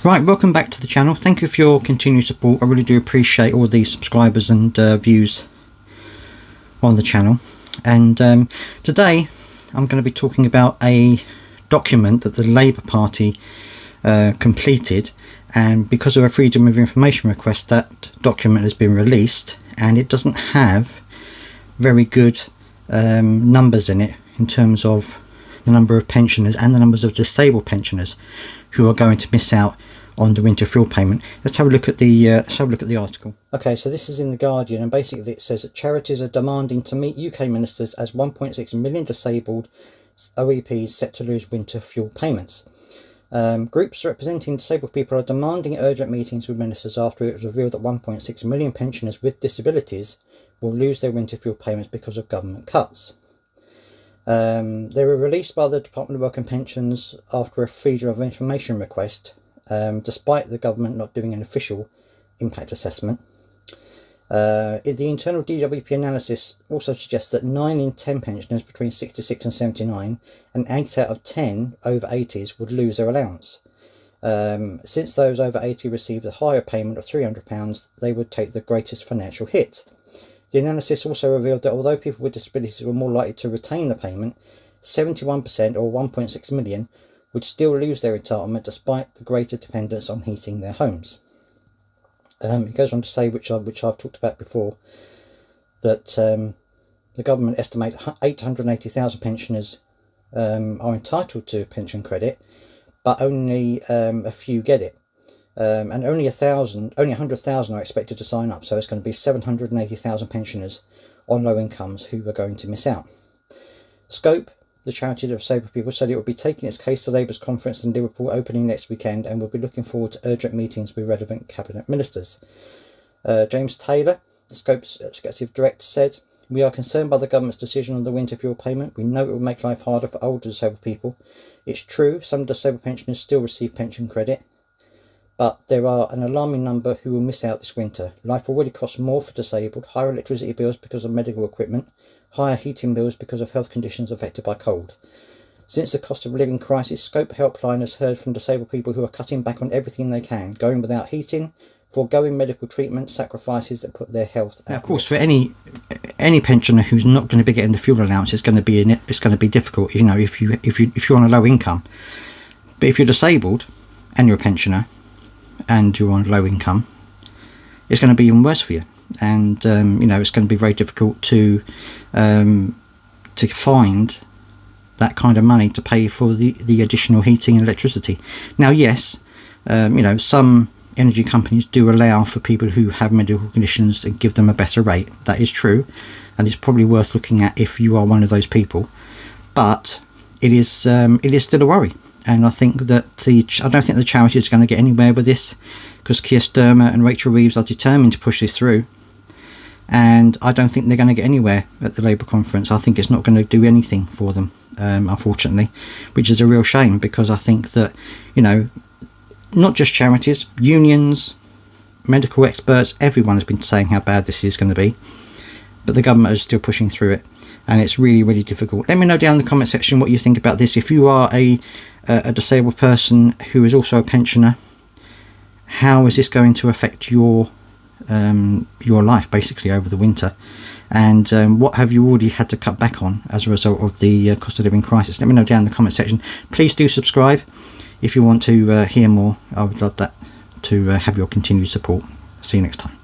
Right, welcome back to the channel. Thank you for your continued support. I really do appreciate all the subscribers and views on the channel. And today I'm going to be talking about a document that the Labour Party completed, and because of a Freedom of Information request, that document has been released, and it doesn't have very good numbers in it in terms of the number of pensioners and the numbers of disabled pensioners who are going to miss out on the winter fuel payment. Let's have a look at the article. Okay, so this is in the Guardian, and basically it says that charities are demanding to meet UK ministers as 1.6 million disabled OEPs set to lose winter fuel payments. Groups representing disabled people are demanding urgent meetings with ministers after it was revealed that 1.6 million pensioners with disabilities will lose their winter fuel payments because of government cuts. They were released by the Department of Work and Pensions after a Freedom of Information request, despite the government not doing an official impact assessment. The internal DWP analysis also suggests that 9 in 10 pensioners between 66 and 79 and 8 out of 10 over 80s would lose their allowance. Since those over 80 received a higher payment of £300, they would take the greatest financial hit. The analysis also revealed that although people with disabilities were more likely to retain the payment, 71% or 1.6 million would still lose their entitlement despite the greater dependence on heating their homes. It goes on to say, which I've talked about before, that the government estimates 880,000 pensioners are entitled to pension credit, but only a few get it. And only 100,000 are expected to sign up, so it's going to be 780,000 pensioners on low incomes who are going to miss out. Scope, the charity of disabled people, said it will be taking its case to Labour's conference in Liverpool opening next weekend, and will be looking forward to urgent meetings with relevant cabinet ministers. James Taylor, the Scope's executive director, said, "We are concerned by the government's decision on the winter fuel payment. We know it will make life harder for older disabled people. It's true some disabled pensioners still receive pension credit, but there are an alarming number who will miss out this winter. Life already costs more for disabled, higher electricity bills because of medical equipment, higher heating bills because of health conditions affected by cold. Since the cost of living crisis, Scope Helpline has heard from disabled people who are cutting back on everything they can, going without heating, foregoing medical treatment, sacrifices that put their health at risk." Of course, for any pensioner who's not going to be getting the fuel allowance, it's going to be difficult. You know, if you're on a low income, but if you're disabled and you're a pensioner and you're on low income, it's going to be even worse for you. And you know, it's going to be very difficult to find that kind of money to pay for the additional heating and electricity. Now, yes, you know, some energy companies do allow for people who have medical conditions and give them a better rate. That is true, and it's probably worth looking at if you are one of those people. But it is still a worry. And I think that I don't think the charity is going to get anywhere with this, because Keir Starmer and Rachel Reeves are determined to push this through. And I don't think they're going to get anywhere at the Labour conference. I think it's not going to do anything for them, unfortunately, which is a real shame, because I think that, you know, not just charities, unions, medical experts, everyone has been saying how bad this is going to be. But the government is still pushing through it. And it's really, really difficult. Let me know down in the comment section what you think about this. If you are a disabled person who is also a pensioner, how is this going to affect your life basically over the winter? And what have you already had to cut back on as a result of the cost of living crisis? Let me know down in the comment section. Please do subscribe if you want to hear more. I would love that to have your continued support. See you next time.